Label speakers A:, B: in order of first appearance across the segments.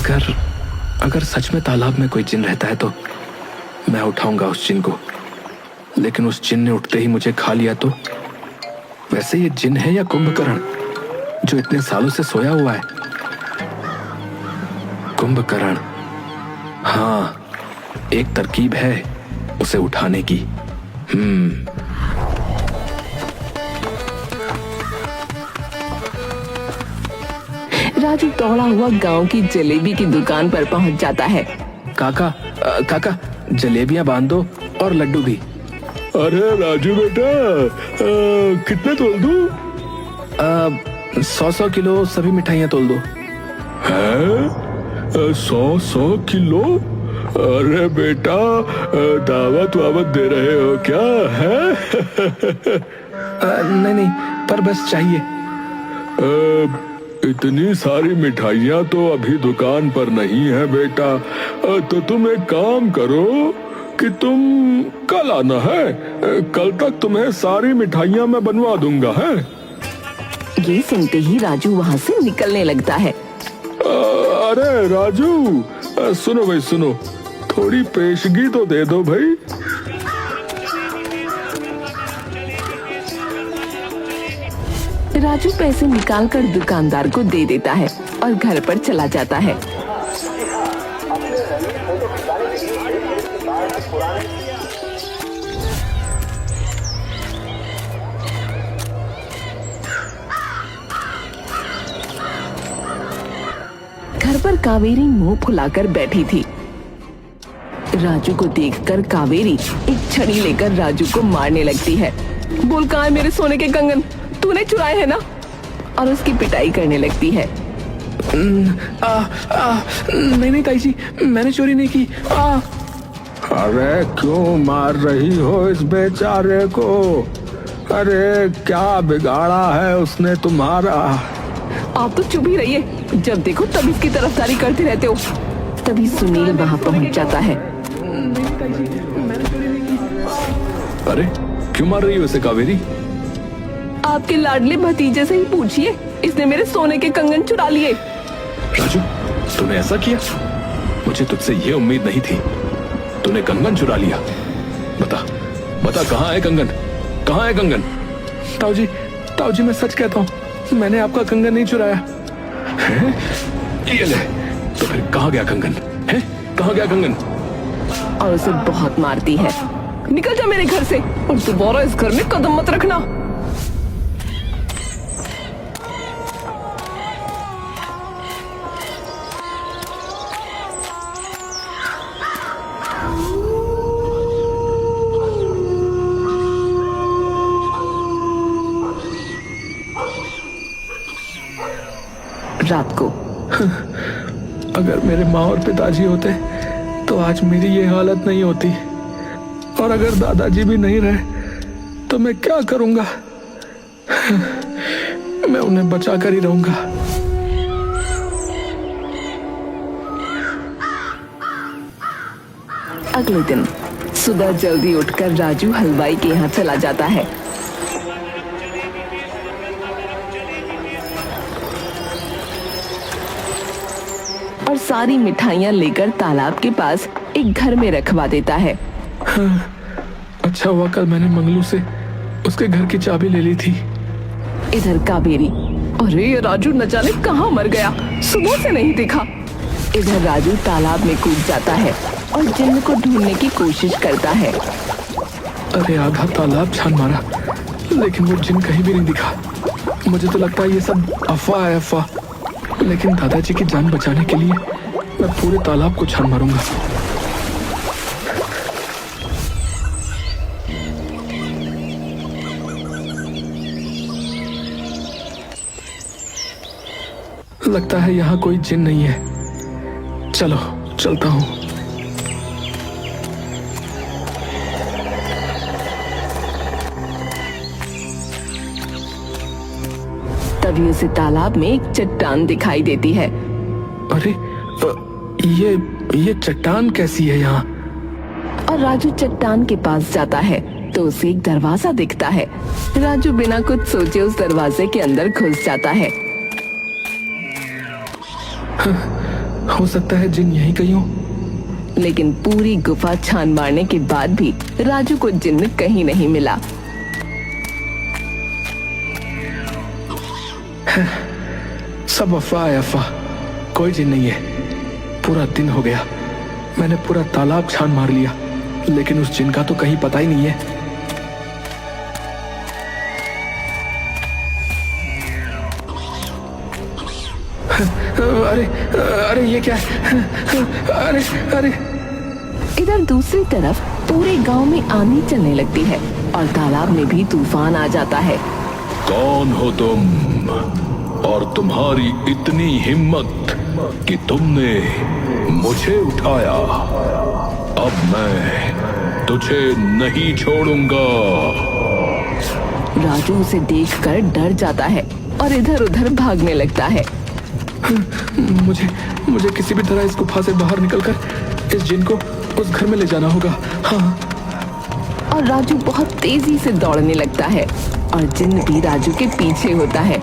A: अगर अगर सच में तालाब में कोई जिन रहता है तो मैं उठाऊंगा उस जिन को, लेकिन उस जिन ने उठते ही मुझे खा लिया तो? वैसे ये जिन है या कुंभकर्ण जो इतने सालों से सोया हुआ है? कुंभकर्ण, हाँ, एक तरकीब है उसे उठाने की।
B: राजू दौड़ा हुआ गांव की जलेबी की दुकान पर पहुंच जाता है।
A: काका, काका, जलेबियां बांध दो और लड्डू भी।
C: अरे राजू बेटा, कितने तोल दूं?
A: 100 किलो सभी मिठाइयाँ तोल दो।
C: है 100 किलो? अरे बेटा, दावत वावत दे रहे हो क्या है?
A: नहीं नहीं, पर बस चाहिए।
C: इतनी सारी मिठाइयाँ तो अभी दुकान पर नहीं है बेटा, तो तुम एक काम करो कि तुम कल आना है, कल तक तुम्हें सारी मिठाइयाँ मैं बनवा दूंगा है।
B: ये सुनते ही राजू वहाँ से निकलने लगता है।
C: अरे राजू, सुनो भाई सुनो, थोड़ी पेशगी तो दे दो भाई।
B: राजू पैसे निकालकर दुकानदार को दे देता है और घर पर चला जाता है। घर पर कावेरी मुंह फुलाकर बैठी थी। राजू को देखकर कावेरी एक छड़ी लेकर राजू को मारने लगती है। बोल, कहाँ है मेरे सोने के कंगन? तूने चुराए हैं ना? और उसकी पिटाई करने लगती है।
A: नहीं नहीं ताई जी, मैंने चोरी नहीं की।
C: अरे क्यों मार रही हो इस बेचारे को? अरे क्या बिगाड़ा है उसने तुम्हारा?
B: आप तो चुप ही रहिए, जब देखो तब इसकी तरफदारी करते रहते हो। तभी सुनील वहाँ पहुँच जाता है।
A: अरे क्यों मार रही हो इसे कावेरी?
B: आपके लाडले भतीजे से ही पूछिए, इसने मेरे सोने के कंगन चुरा लिए।
A: राजू, तूने ऐसा किया? मुझे तुझसे ये उम्मीद नहीं थी। तूने कंगन चुरा लिया। बता बता, कहाँ है कंगन? कहाँ है कंगन? ताऊ जी मैं सच कहता हूँ, मैंने आपका कंगन नहीं चुराया। ये ले, तो फिर कहाँ गया कंगन? है कहाँ गया कंगन?
B: और उसे बहुत मारती है। निकल जा मेरे घर से और दोबारा इस घर में कदम मत रखना। रात को
A: अगर मेरे माँ और पिताजी होते तो आज मेरी ये हालत नहीं होती, और अगर दादाजी भी नहीं रहे तो मैं क्या करूंगा? मैं उन्हें बचा कर ही रहूंगा।
B: अगले दिन सुबह जल्दी उठकर राजू हलवाई के यहाँ चला जाता है। और सारी मिठाइयाँ लेकर तालाब के पास एक घर में रखवा देता है।
A: अच्छा हुआ कल मैंने मंगलू से उसके घर की चाबी ले ली थी।
B: इधर कावेरी, अरे ये राजू न जाने कहाँ मर गया, सुबह से नहीं दिखा। इधर राजू तालाब में कूद जाता है और जिन्न को ढूंढने की कोशिश करता है।
A: अरे आधा तालाब छान मारा, लेकिन वो जिन कहीं भी नहीं दिखा। मुझे तो लगता है ये सब अफवाह है, अफवाह। लेकिन दादाजी की जान बचाने के लिए मैं पूरे तालाब को छान मारूंगा। लगता है यहाँ कोई जिन नहीं है। चलो चलता हूँ।
B: तभी उसे तालाब में एक चट्टान दिखाई देती है।
A: अरे ये चट्टान कैसी है यहाँ?
B: और राजू चट्टान के पास जाता है तो उसे एक दरवाजा दिखता है। राजू बिना कुछ सोचे उस दरवाजे के अंदर घुस जाता है।
A: हो सकता है जिन यहीं कहीं हो।
B: लेकिन पूरी गुफा छान मारने के बाद भी राजू को जिन्न कहीं नहीं मिला।
A: सब अफवाह है, अफवाह। कोई जिन नहीं है। पूरा दिन हो गया, मैंने पूरा तालाब छान मार लिया, लेकिन उस जिन का तो कहीं पता ही नहीं है। अरे अरे ये क्या है? अरे अरे
B: इधर दूसरी तरफ पूरे गांव में आंधी चलने लगती है और तालाब में भी तूफान आ जाता है।
C: कौन हो तुम और तुम्हारी इतनी हिम्मत कि तुमने मुझे उठाया? अब मैं तुझे नहीं छोड़ूंगा।
B: राजू उसे देखकर डर जाता है और इधर उधर भागने लगता है।
A: मुझे किसी भी तरह इस गुफा से बाहर निकलकर इस जिन को उस घर में ले जाना होगा। हाँ।
B: और राजू बहुत तेजी से दौड़ने लगता है और जिन भी राजू के पीछे होता है।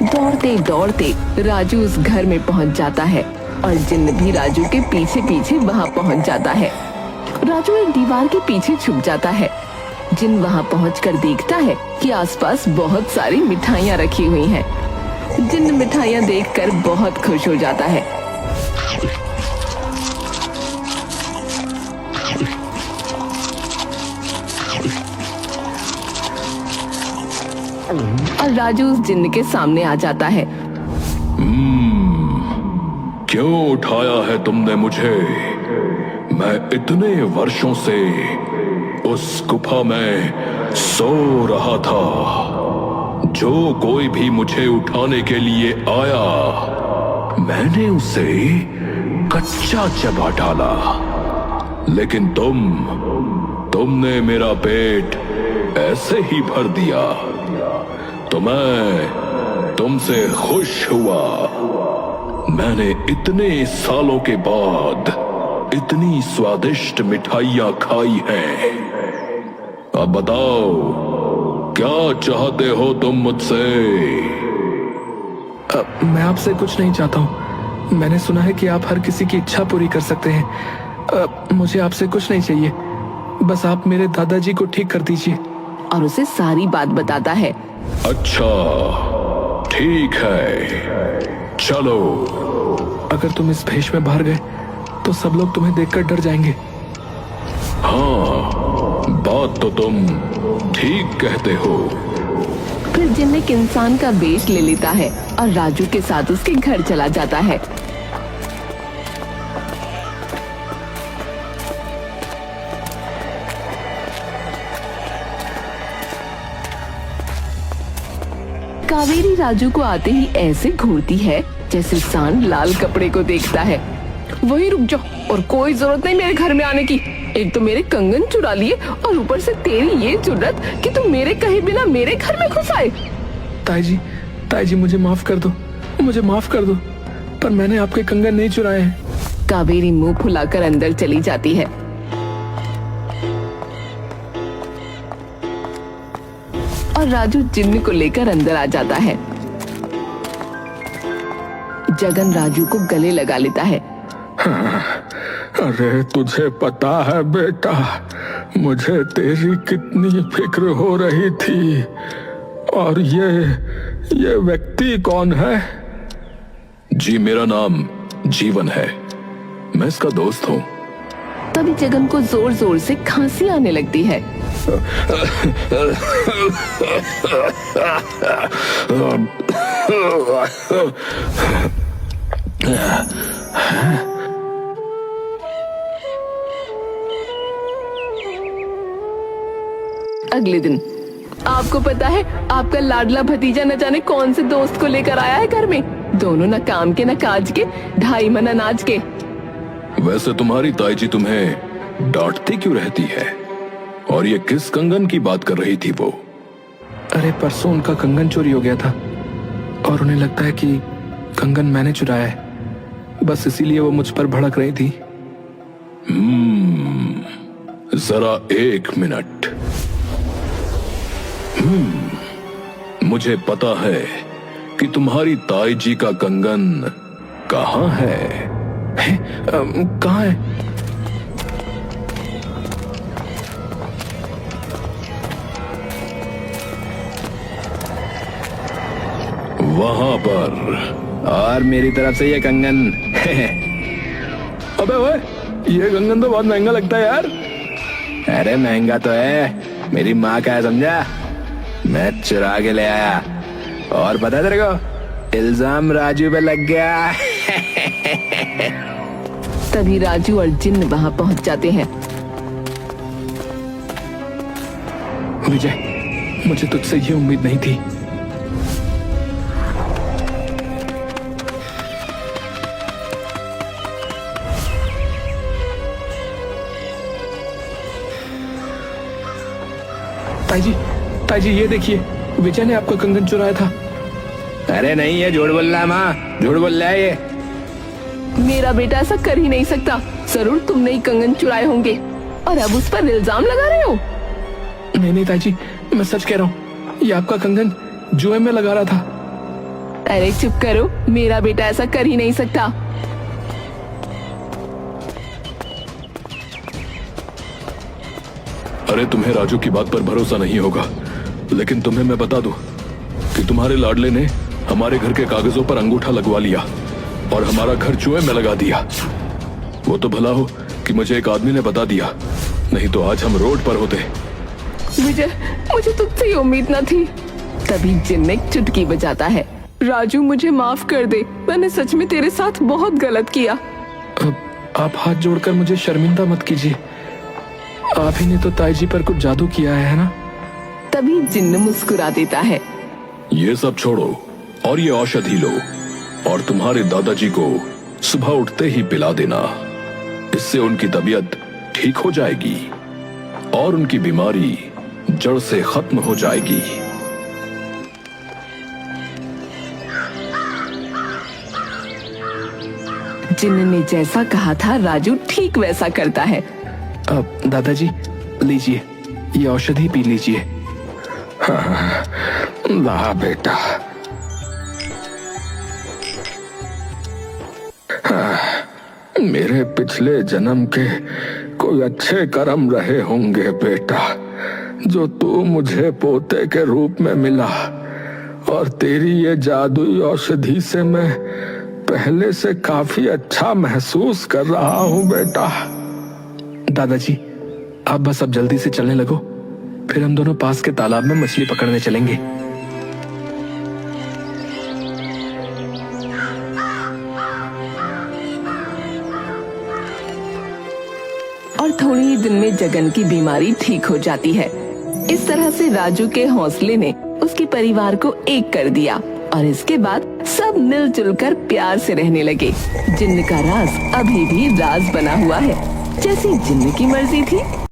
B: दौड़ते दौड़ते राजू उस घर में पहुंच जाता है और जिन भी राजू के पीछे पीछे वहां पहुंच जाता है। राजू एक दीवार के पीछे छुप जाता है। जिन वहां पहुंचकर देखता है कि आसपास बहुत सारी मिठाइयां रखी हुई हैं। जिन मिठाइयां देखकर बहुत खुश हो जाता है। और राजू उस जिन्न के सामने आ जाता है।
C: क्यों उठाया है तुमने मुझे? मैं इतने वर्षों से उस गुफा में सो रहा था। जो कोई भी मुझे उठाने के लिए आया, मैंने उसे कच्चा चबा डाला। लेकिन तुमने मेरा पेट ऐसे ही भर दिया तो मैं तुमसे खुश हुआ। मैंने इतने सालों के बाद इतनी स्वादिष्ट मिठाइयां खाई हैं। अब बताओ, क्या चाहते हो तुम मुझसे?
A: मैं आपसे कुछ नहीं चाहता हूँ। मैंने सुना है कि आप हर किसी की इच्छा पूरी कर सकते हैं। मुझे आपसे कुछ नहीं चाहिए, बस आप मेरे दादाजी को ठीक कर दीजिए।
B: और उसे सारी बात बताता है।
C: अच्छा, ठीक है, चलो।
A: अगर तुम इस भेष में बाहर गए तो सब लोग तुम्हें देखकर डर जाएंगे।
C: हाँ, बात तो तुम ठीक कहते हो।
B: फिर जिन एक इंसान का वेश ले लेता है और राजू के साथ उसके घर चला जाता है। कावेरी राजू को आते ही ऐसे घूरती है जैसे सांड लाल कपड़े को देखता है। वहीं रुक जाओ और कोई जरूरत नहीं मेरे घर में आने की। एक तो मेरे कंगन चुरा लिए और ऊपर से तेरी ये जुर्रत कि तुम मेरे कहे बिना मेरे घर में घुस आए।
A: ताई जी मुझे माफ कर दो, मुझे माफ कर दो, पर मैंने आपके कंगन नहीं चुराए हैं।
B: कावेरी मुंह फुलाकर अंदर चली जाती है। और राजू जिन्न को लेकर अंदर आ जाता है। जगन राजू को गले लगा लेता है।
C: अरे तुझे पता है बेटा, मुझे तेरी कितनी फिक्र हो रही थी। और ये व्यक्ति कौन है?
A: जी, मेरा नाम जीवन है, मैं इसका दोस्त हूँ।
B: तभी जगन को जोर जोर से खांसी आने लगती है। अगले दिन आपको पता है आपका लाडला भतीजा न जाने कौन से दोस्त को लेकर आया है घर में। दोनों न काम के न काज के, 2.5 मन अनाज के।
A: वैसे तुम्हारी ताई जी तुम्हें डांटती क्यों रहती है? और ये किस कंगन की बात कर रही थी वो? अरे परसों उनका कंगन चोरी हो गया था और उन्हें लगता है कि कंगन मैंने चुराया है, बस इसीलिए वो मुझ पर भड़क रही थी।
C: जरा 1 मिनट।
A: मुझे पता है कि तुम्हारी ताई जी का कंगन कहाँ है। कहाँ है? वहां पर।
D: और मेरी तरफ से ये कंगन।
A: अबे ओए, ये कंगन तो बहुत महंगा लगता है यार।
D: अरे महंगा तो है, मेरी माँ का है समझा। मैं चुरा के ले आया, और पता है तेरे को, इल्जाम राजू पे लग गया।
B: तभी राजू और जिन्न वहां पहुंच जाते हैं।
A: विजय, मुझे तुझसे ये उम्मीद नहीं थी। ताई जी ये देखिए, विजय ने आपका कंगन चुराया था।
D: अरे नहीं, ये झूठ बोल रहा है माँ, झूठ बोल रहा है ये।
B: मेरा बेटा ऐसा कर ही नहीं सकता। जरूर तुमने ही कंगन चुराए होंगे और अब उस पर इल्जाम लगा रहे हो।
A: नहीं ताई जी, मैं सच कह रहा हूँ, ये आपका कंगन जुए में लगा रहा था।
B: अरे चुप करो, मेरा बेटा ऐसा कर ही नहीं सकता।
A: अरे तुम्हें राजू की बात पर भरोसा नहीं होगा, लेकिन तुम्हें मैं बता दूं कि तुम्हारे लाडले ने हमारे घर के कागजों पर अंगूठा लगवा लिया और हमारा घर जुए में लगा दिया। वो तो भला हो कि मुझे एक आदमी ने बता दिया, नहीं तो आज हम रोड पर होते।
B: विजय, मुझे तुझसे ये उम्मीद न थी। तभी जिन्न एक चुटकी बजाता है। राजू, मुझे माफ कर दे, मैंने सच में तेरे साथ बहुत गलत किया।
A: आप हाथ जोड़कर मुझे शर्मिंदा मत कीजिए। आप ही ने तो ताई जी पर कुछ जादू किया है ना?
B: तभी जिन्न मुस्कुरा देता है।
A: ये सब छोड़ो और ये औषधि लो और तुम्हारे दादाजी को सुबह उठते ही पिला देना। इससे उनकी तबीयत ठीक हो जाएगी और उनकी बीमारी जड़ से खत्म हो जाएगी।
B: जिन्न ने जैसा कहा था, राजू ठीक वैसा करता है।
A: अब दादाजी लीजिए, ये औषधि पी लीजिए।
C: ला बेटा। मेरे पिछले जन्म के कोई अच्छे कर्म रहे होंगे बेटा, जो तू मुझे पोते के रूप में मिला, और तेरी ये जादुई औषधि से मैं पहले से काफी अच्छा महसूस कर रहा हूँ बेटा।
A: दादाजी, आप बस अब जल्दी से चलने लगो, फिर हम दोनों पास के तालाब में मछली पकड़ने चलेंगे।
B: और थोड़ी ही दिन में जगन की बीमारी ठीक हो जाती है। इस तरह से राजू के हौसले ने उसके परिवार को एक कर दिया और इसके बाद सब मिलजुल कर प्यार से रहने लगे। जिन्न का राज अभी भी राज बना हुआ है, जैसी जिन्न की मर्जी थी